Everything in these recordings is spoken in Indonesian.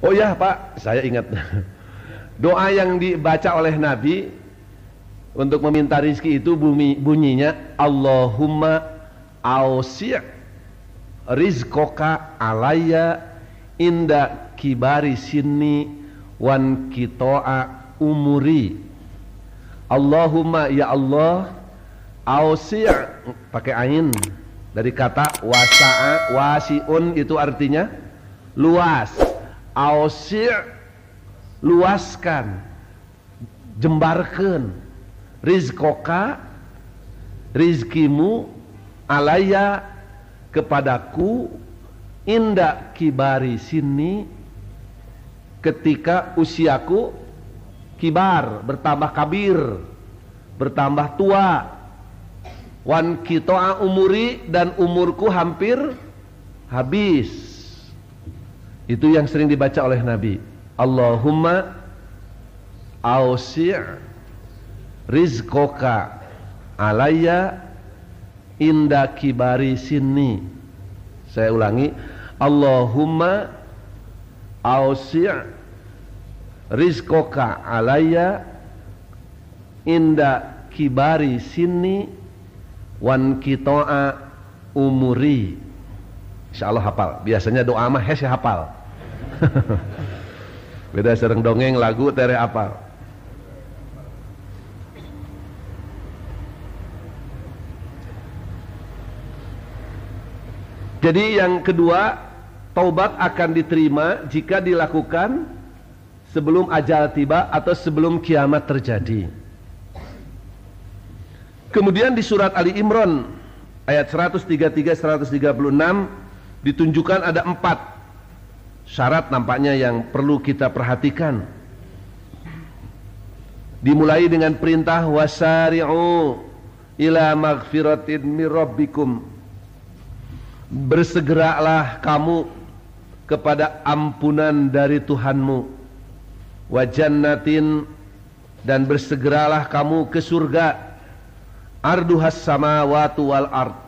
Oh ya Pak, saya ingat doa yang dibaca oleh Nabi untuk meminta rizki itu bunyinya Allahumma ausi' rizqoka alayya inda kibari sinni wan kito'a umuri. Allahumma ya Allah, ausi' pakai ain dari kata wasa'a, wasi'un itu artinya luas. Ausi' luaskan, jembarkan rizqoka, rizkimu, alaya kepadaku, inda kibari sini ketika usiaku kibar, bertambah kabir, bertambah tua, wan kito'a umuri, dan umurku hampir habis. Itu yang sering dibaca oleh Nabi. Allahumma ausi' rizqoka alayya inda kibari sinni. Saya ulangi, Allahumma ausi' rizqoka alayya inda kibari sinni wan kito'a umuri. Insyaallah hafal. Biasanya doa mah hese hafal. Beda sering dongeng lagu tere hafal. Jadi yang kedua, taubat akan diterima jika dilakukan sebelum ajal tiba atau sebelum kiamat terjadi. Kemudian di surat Ali Imran ayat 133-136 ditunjukkan ada 4 syarat nampaknya yang perlu kita perhatikan. Dimulai dengan perintah wasari'u ila maghfiratin mir rabbikum. Bersegeralah kamu kepada ampunan dari Tuhanmu. Wa jannatin, dan bersegeralah kamu ke surga. Arduhas samawati wal ard.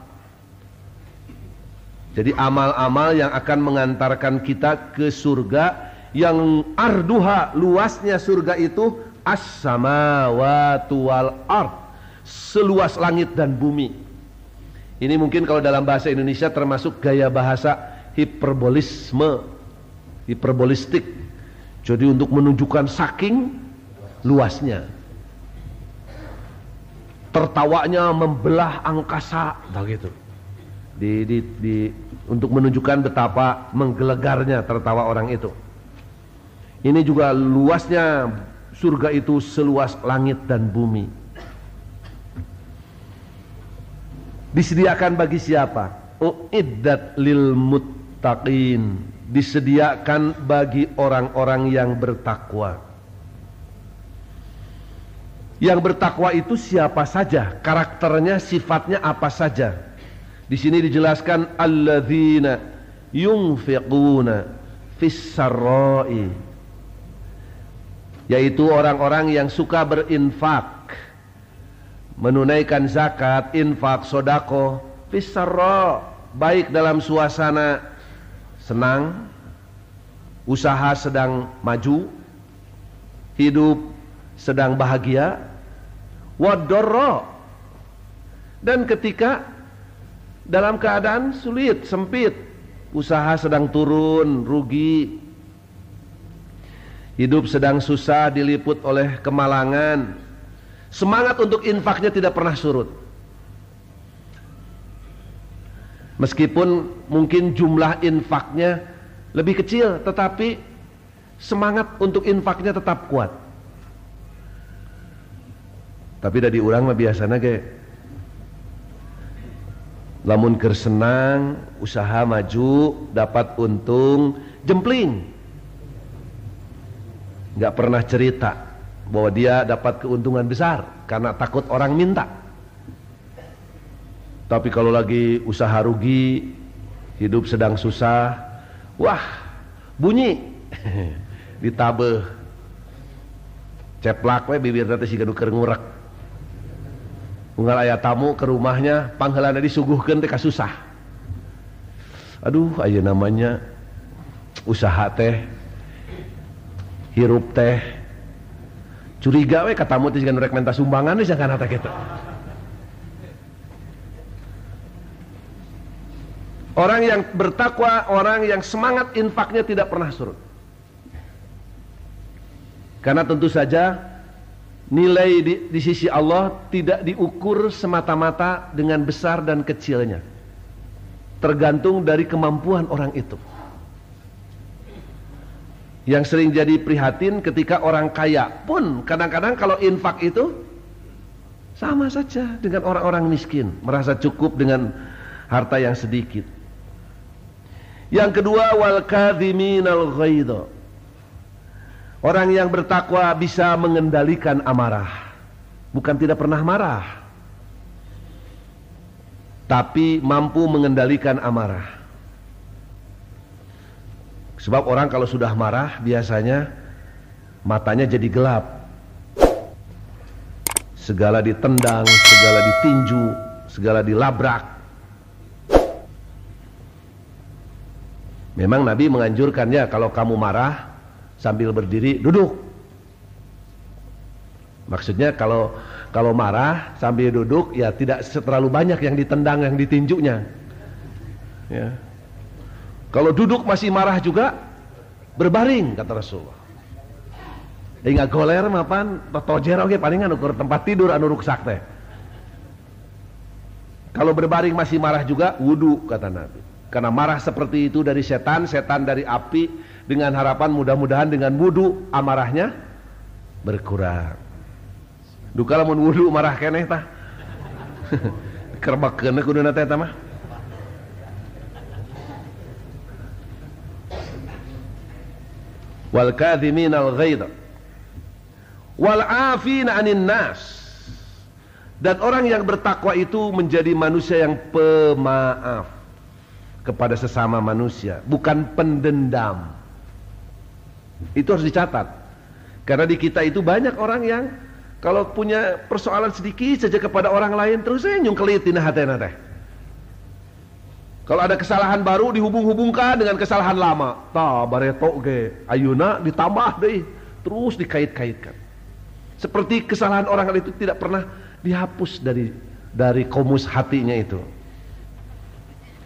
Jadi amal-amal yang akan mengantarkan kita ke surga, yang arduha, luasnya surga itu as-samawati wal ard, seluas langit dan bumi. Ini mungkin kalau dalam bahasa Indonesia termasuk gaya bahasa hiperbolistik. Jadi untuk menunjukkan saking luasnya, tertawanya membelah angkasa, begitu. Untuk menunjukkan betapa menggelegarnya tertawa orang itu. Ini juga luasnya surga itu seluas langit dan bumi. Disediakan bagi siapa? Uiddat lil muttaqin, disediakan bagi orang-orang yang bertakwa. Yang bertakwa itu siapa saja, karakternya, sifatnya apa saja. Di sini dijelaskan alladzina yunfiquna fis sarra'i, yaitu orang-orang yang suka berinfak, menunaikan zakat, infak, sodako, fis sarra', baik dalam suasana senang, usaha sedang maju, hidup sedang bahagia, wadorro, dan ketika dalam keadaan sulit, sempit, usaha sedang turun, rugi, hidup sedang susah, diliput oleh kemalangan, semangat untuk infaknya tidak pernah surut. Meskipun mungkin jumlah infaknya lebih kecil, tetapi semangat untuk infaknya tetap kuat. Tapi dari urang mah biasana ge lamun keur senang, usaha maju, dapat untung, jempling. Nggak pernah cerita bahwa dia dapat keuntungan besar karena takut orang minta. Tapi kalau lagi usaha rugi, hidup sedang susah, wah, bunyi ditabeh, ceplak we bibirna teh siga nu keur ngurek. Unggal aya tamu ke rumahnya, pangheulana disuguhkeun teh kasusah. Aduh, aya namanya usaha teh hirup teh curiga we katamu teh sigan rek minta sumbangan we jangan eta kitu. Orang yang bertakwa, orang yang semangat infaknya tidak pernah surut. Karena tentu saja nilai di sisi Allah tidak diukur semata-mata dengan besar dan kecilnya. Tergantung dari kemampuan orang itu. Yang sering jadi prihatin ketika orang kaya pun kadang-kadang kalau infak itu sama saja dengan orang-orang miskin, merasa cukup dengan harta yang sedikit. Yang kedua, wal kadhiminal ghaidha. Orang yang bertakwa bisa mengendalikan amarah. Bukan tidak pernah marah, tapi mampu mengendalikan amarah. Sebab orang kalau sudah marah biasanya matanya jadi gelap. Segala ditendang, segala ditinju, segala dilabrak. Memang Nabi menganjurkannya kalau kamu marah sambil berdiri duduk. Maksudnya kalau marah sambil duduk ya tidak terlalu banyak yang ditendang, yang ditinjunya. Ya. Kalau duduk masih marah juga berbaring kata Rasulullah. Ingat goler mapan tojer oke palingan ukur tempat tidur anu ruksak teh. Kalau berbaring masih marah juga wudu kata Nabi. Karena marah seperti itu dari setan, setan dari api, dengan harapan mudah-mudahan dengan wudu amarahnya berkurang. Duka lamun wudu marah keneh tah. Kerbakeun kuduna teh eta mah. Wal kadhiminal ghaidha wal 'afina 'anil nas. Dan orang yang bertakwa itu menjadi manusia yang pemaaf kepada sesama manusia, bukan pendendam. Itu harus dicatat. Karena di kita itu banyak orang yang kalau punya persoalan sedikit saja kepada orang lain terus nyungkelit tina hatena teh. Kalau ada kesalahan baru dihubung-hubungkan dengan kesalahan lama. Tah bareto ge ayeuna ditambah deui, terus dikait-kaitkan. Seperti kesalahan orang itu tidak pernah dihapus dari komus hatinya itu.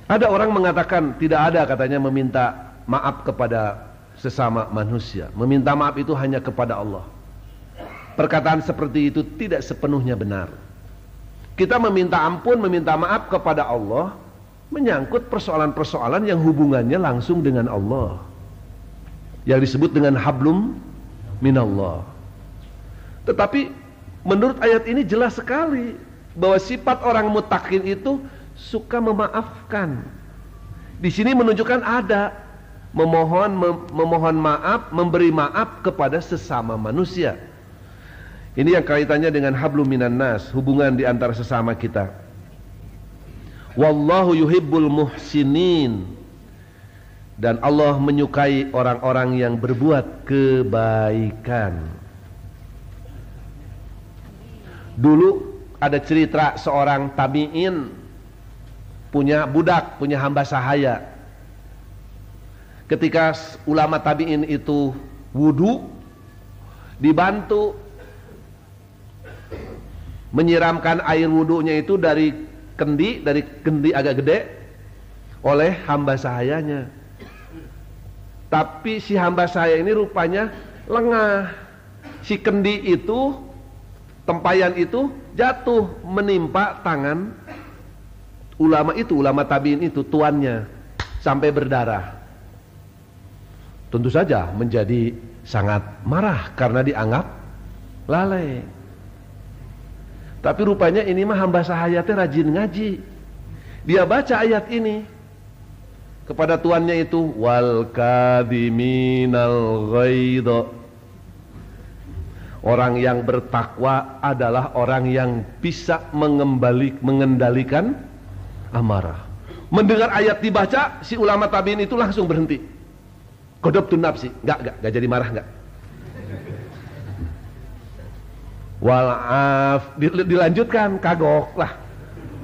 Ada orang mengatakan tidak ada katanya meminta maaf kepada sesama manusia. Meminta maaf itu hanya kepada Allah. Perkataan seperti itu tidak sepenuhnya benar. Kita meminta ampun, meminta maaf kepada Allah menyangkut persoalan-persoalan yang hubungannya langsung dengan Allah, yang disebut dengan hablum minallah. Tetapi menurut ayat ini jelas sekali bahwa sifat orang muttaqin itu suka memaafkan. Di sini menunjukkan ada memohon maaf, memberi maaf kepada sesama manusia. Ini yang kaitannya dengan hablum minan nas, hubungan di antara sesama kita. Wallahu yuhibbul muhsinin. Dan Allah menyukai orang-orang yang berbuat kebaikan. Dulu ada cerita seorang tabi'in punya budak, punya hamba sahaya. Ketika ulama tabi'in itu wudu, dibantu menyiramkan air wudunya itu dari kendi agak gede oleh hamba sahayanya. Tapi si hamba sahaya ini rupanya lengah. Si kendi itu, tempayan itu jatuh menimpa tangan ulama tabiin itu, tuannya, sampai berdarah. Tentu saja menjadi sangat marah karena dianggap lalai. Tapi rupanya ini mah hamba sahaya teh rajin ngaji. Dia baca ayat ini kepada tuannya itu, wal kadhiminal ghaidha. Orang yang bertakwa adalah orang yang bisa mengendalikan amarah. Mendengar ayat dibaca, si ulama tabiin itu langsung berhenti. Qadabtun nafsi, enggak jadi marah enggak. Wal'af, dilanjutkan kagok lah.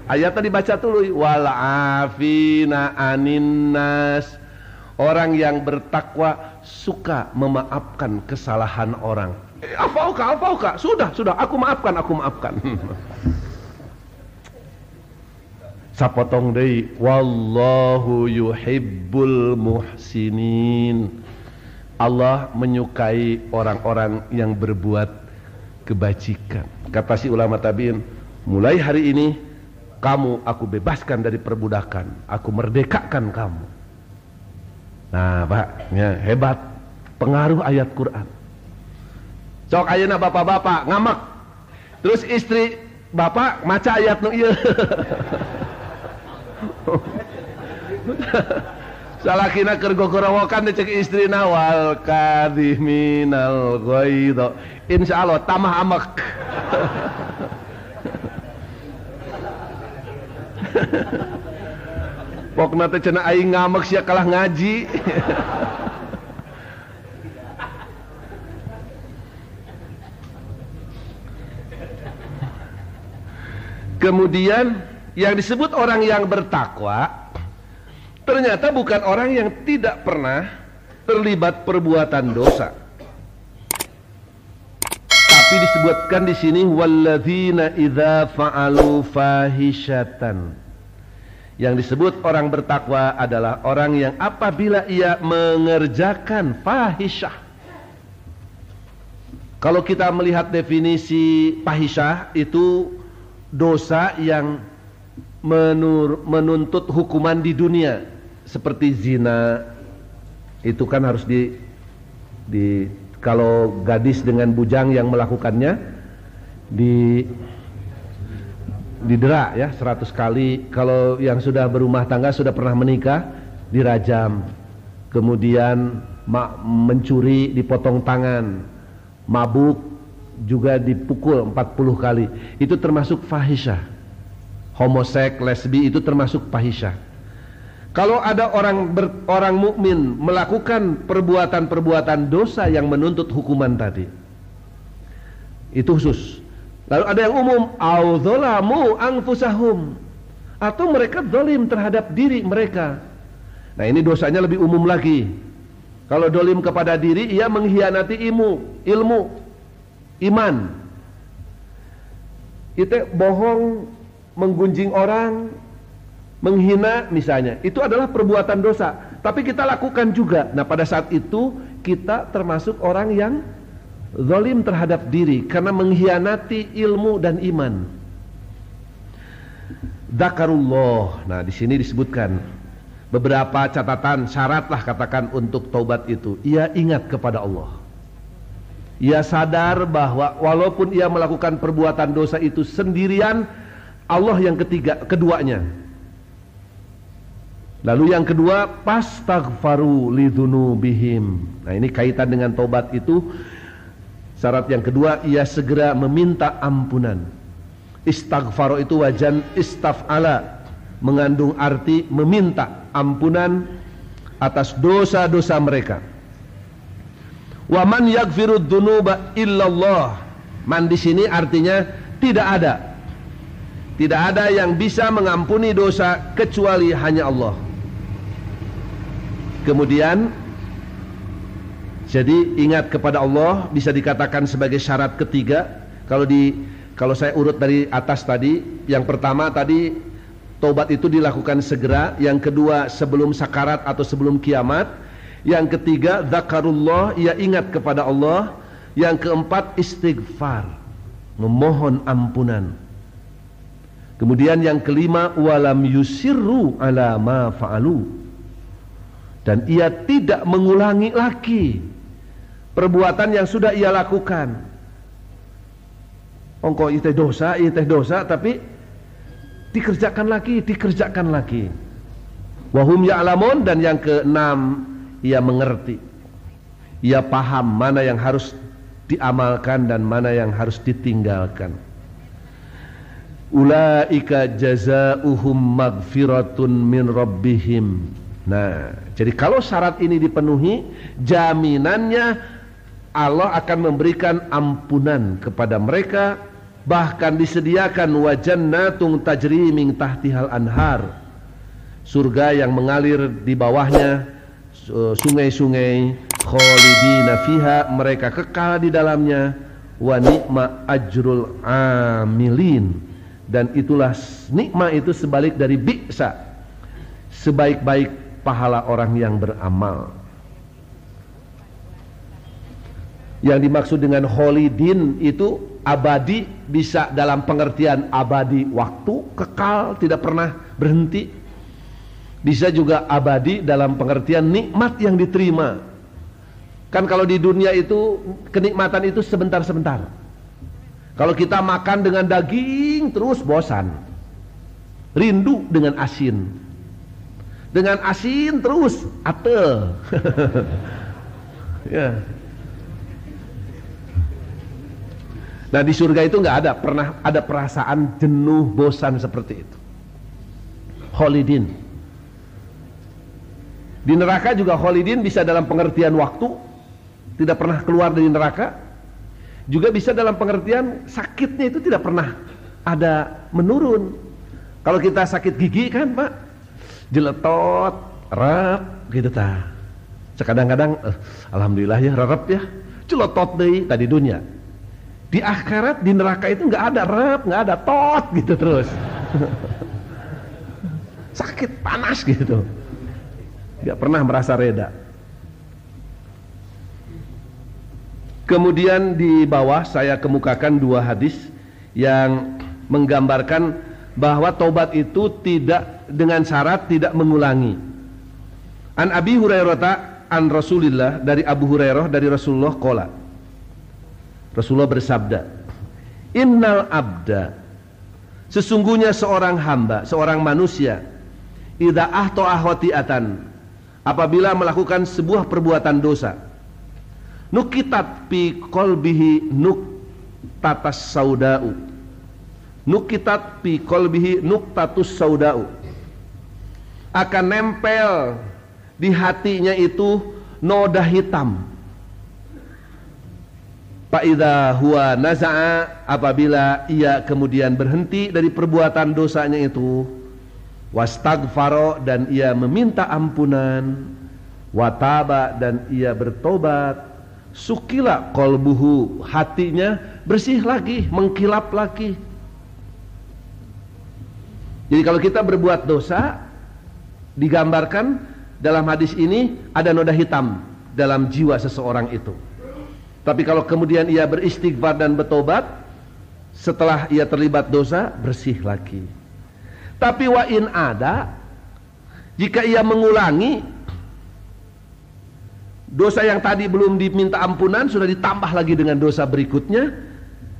Ayatnya dibaca dulu, wal'afina anin nas. Orang yang bertakwa suka memaafkan kesalahan orang. Afauka, sudah, aku maafkan. Sapotong deui, wallahu yuhibbul muhsinin. Allah menyukai orang-orang yang berbuat kebajikan. Kata si ulama tabi'in, mulai hari ini kamu aku bebaskan dari perbudakan, aku merdekakan kamu. Nah Pak, ya, hebat pengaruh ayat Quran. Cok ayeuna bapak-bapak ngamak, terus istri bapak maca ayat nu ieu. Salakina keur gogorowokan cek istrina wal kadhiminal ghaidha. Insyaallah tamah amak. Pokna teh cenah aing ngamek sia kalah ngaji. Kemudian yang disebut orang yang bertakwa ternyata bukan orang yang tidak pernah terlibat perbuatan dosa. Tapi disebutkan di sini walladzina idza fa'alu fahishatan. Yang disebut orang bertakwa adalah orang yang apabila ia mengerjakan fahisyah. Kalau kita melihat definisi fahisyah itu dosa yang menuntut hukuman di dunia, seperti zina. Itu kan harus kalau gadis dengan bujang yang melakukannya didera ya 100 kali. Kalau yang sudah berumah tangga, sudah pernah menikah, dirajam. Kemudian mencuri dipotong tangan, mabuk juga dipukul 40 kali. Itu termasuk fahisyah. Homoseks, lesbi itu termasuk fahisyah. Kalau ada orang mukmin melakukan perbuatan-perbuatan dosa yang menuntut hukuman tadi, itu khusus. Lalu ada yang umum, audzalamu anfusahum, atau mereka zalim terhadap diri mereka. Nah ini dosanya lebih umum lagi. Kalau zalim kepada diri, ia mengkhianati ilmu, iman. Itu bohong, menggunjing orang, menghina misalnya, itu adalah perbuatan dosa. Tapi kita lakukan juga. Nah pada saat itu kita termasuk orang yang zalim terhadap diri karena mengkhianati ilmu dan iman. Dzakarullah. Nah di sini disebutkan beberapa catatan syarat lah katakan untuk taubat itu. Ia ingat kepada Allah. Ia sadar bahwa walaupun ia melakukan perbuatan dosa itu sendirian, Allah yang keduanya. Lalu yang kedua, pastaghfaru lidzunubihim. Nah ini kaitan dengan taubat itu. Syarat yang kedua, ia segera meminta ampunan. Istaghfaro itu wajan istaf'ala, mengandung arti meminta ampunan atas dosa-dosa mereka. Wa man yaghfirud dzunuba illallah. Man di sini artinya tidak ada yang bisa mengampuni dosa kecuali hanya Allah. Kemudian jadi ingat kepada Allah bisa dikatakan sebagai syarat ketiga. Kalau saya urut dari atas tadi, yang pertama tadi taubat itu dilakukan segera, yang kedua sebelum sakarat atau sebelum kiamat, yang ketiga dzakarullah, ia ingat kepada Allah, yang keempat istighfar, memohon ampunan. Kemudian yang kelima walam yusirru ala ma fa'alu, dan ia tidak mengulangi lagi perbuatan yang sudah ia lakukan. Ongko itu dosa, tapi dikerjakan lagi. Wahum ya'lamun, dan yang keenam ia mengerti, ia paham mana yang harus diamalkan dan mana yang harus ditinggalkan. Ulaika jazaohum magfiratun min rabbihim. Nah, jadi kalau syarat ini dipenuhi, jaminannya Allah akan memberikan ampunan kepada mereka, bahkan disediakan wa jannatung tajri min tahtihal anhar, surga yang mengalir di bawahnya sungai-sungai khalidina fiha, mereka kekal di dalamnya, wa ni'ma ajrul amilin, dan itulah nikmat itu sebalik dari bi'sa, sebaik-baik pahala orang yang beramal. Yang dimaksud dengan khalidin itu abadi, bisa dalam pengertian abadi waktu, kekal, tidak pernah berhenti. Bisa juga abadi dalam pengertian nikmat yang diterima. Kan kalau di dunia itu kenikmatan itu sebentar-sebentar. Kalau kita makan dengan daging terus bosan, rindu dengan asin. Dengan asin terus ate. Ya. Nah di surga itu nggak ada pernah ada perasaan jenuh, bosan seperti itu. Khalidin. Di neraka juga khalidin bisa dalam pengertian waktu, tidak pernah keluar dari neraka. Juga bisa dalam pengertian sakitnya itu tidak pernah ada menurun. Kalau kita sakit gigi kan Pak, jeletot, rep, gitu ta. Sekadang-kadang, alhamdulillah ya, rep ya, jeletot deh tadi dunia. Di akhirat, di neraka itu nggak ada rep, nggak ada tot gitu terus. Sakit, panas gitu, nggak pernah merasa reda. Kemudian di bawah saya kemukakan dua hadis yang menggambarkan bahwa taubat itu tidak dengan syarat tidak mengulangi. An Abi Hurairah an Rasulillah, dari Abu Hurairah dari Rasulullah qala, Rasulullah bersabda, innal abda, sesungguhnya seorang hamba, seorang manusia, idza ahta'a khati'atan, apabila melakukan sebuah perbuatan dosa, nukitat fi qalbihi nuktatas sauda'u, nukitat fi qalbihi nuktatus sauda'u, akan nempel di hatinya itu noda hitam. Fa'idha huwa naza'a, apabila ia kemudian berhenti dari perbuatan dosanya itu, wastagfaro, dan ia meminta ampunan, wataba, dan ia bertobat, sukila qalbuhu, hatinya bersih lagi, mengkilap lagi. Jadi kalau kita berbuat dosa, digambarkan dalam hadis ini ada noda hitam dalam jiwa seseorang itu. Tapi kalau kemudian ia beristighfar dan bertobat, setelah ia terlibat dosa, bersih lagi. Tapi wa in ada, jika ia mengulangi dosa yang tadi belum diminta ampunan, sudah ditambah lagi dengan dosa berikutnya,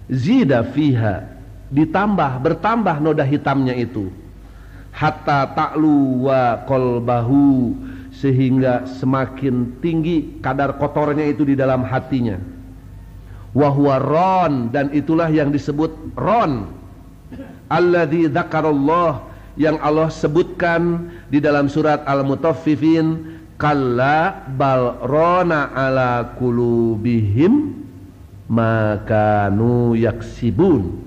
zida fiha, bertambah noda hitamnya itu, hatta ta'lu wa qalbahu, sehingga semakin tinggi kadar kotornya itu di dalam hatinya. Wahuwa ron, dan itulah yang disebut ron, alladzi dzakarallah, yang Allah sebutkan di dalam surat Al-Mutaffifin, kalla bal rona ala qulubihim makanu yaksibun.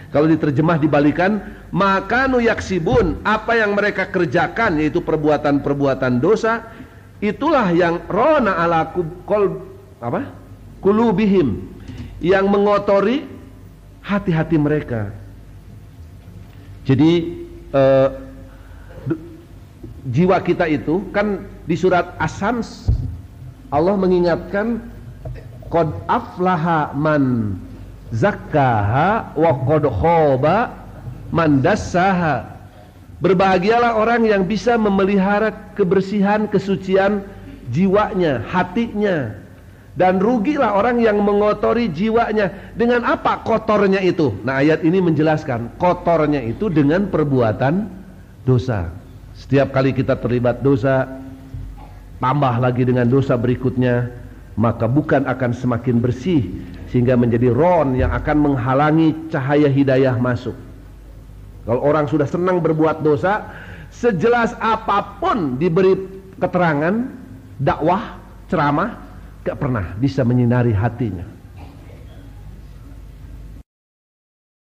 Kalau diterjemah dibalikan, makanu yaksibun, apa yang mereka kerjakan, yaitu perbuatan-perbuatan dosa, itulah yang rona ala qulubihim, yang mengotori hati-hati mereka. Jadi jiwa kita itu kan di surat As-Sams Allah mengingatkan, qad aflaha man zakkaha wa qad khaba man dassaha. Berbahagialah orang yang bisa memelihara kebersihan, kesucian jiwanya, hatinya, dan rugilah orang yang mengotori jiwanya. Dengan apa kotornya itu? Nah, ayat ini menjelaskan kotornya itu dengan perbuatan dosa. Setiap kali kita terlibat dosa, tambah lagi dengan dosa berikutnya, maka bukan akan semakin bersih, sehingga menjadi ron yang akan menghalangi cahaya hidayah masuk. Kalau orang sudah senang berbuat dosa, sejelas apapun diberi keterangan, dakwah, ceramah, gak pernah bisa menyinari hatinya.